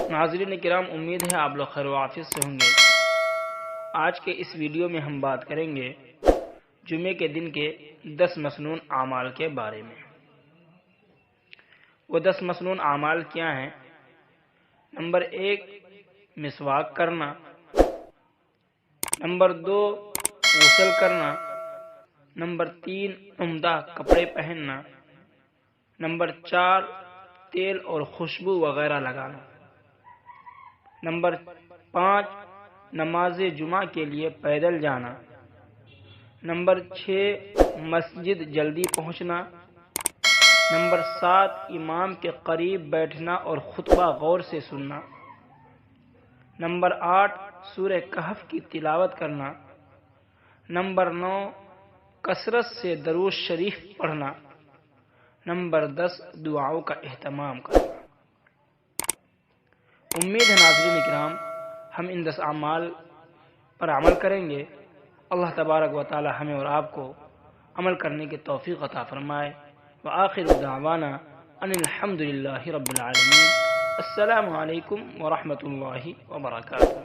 ناظرین کرام، امید ہے آپ لوگ خیر و عافیت سے ہوں گے۔ آج کے اس ویڈیو میں ہم بات کریں گے جمعے کے دن کے 10 مسنون اعمال کے بارے میں۔ وہ 10 مسنون اعمال کیا ہیں؟ نمبر 1 مسواک کرنا، نمبر 2 غسل کرنا، نمبر 3 عمدہ کپڑے پہننا، نمبر 4 تیل اور خوشبو وغیرہ لگانا، نمبر 5 نماز جمعہ کے لیے پیدل جانا، نمبر 6 مسجد جلدی پہنچنا، نمبر 7 امام کے قریب بیٹھنا اور خطبہ غور سے سننا، نمبر 8 سورہ کہف کی تلاوت کرنا، نمبر 9 کثرت سے درود شریف پڑھنا، نمبر 10 دعاؤں کا اہتمام کرنا۔ امید ہے ناظرین کرام ہم ان 10 اعمال پر عمل کریں گے۔ اللہ تبارک و تعالی ہمیں اور آپ کو عمل کرنے کی توفیق عطا فرمائے۔ وآخر دعوانا ان الحمد للہ رب العالمین۔ السلام علیکم ورحمۃ اللہ وبرکاتہ۔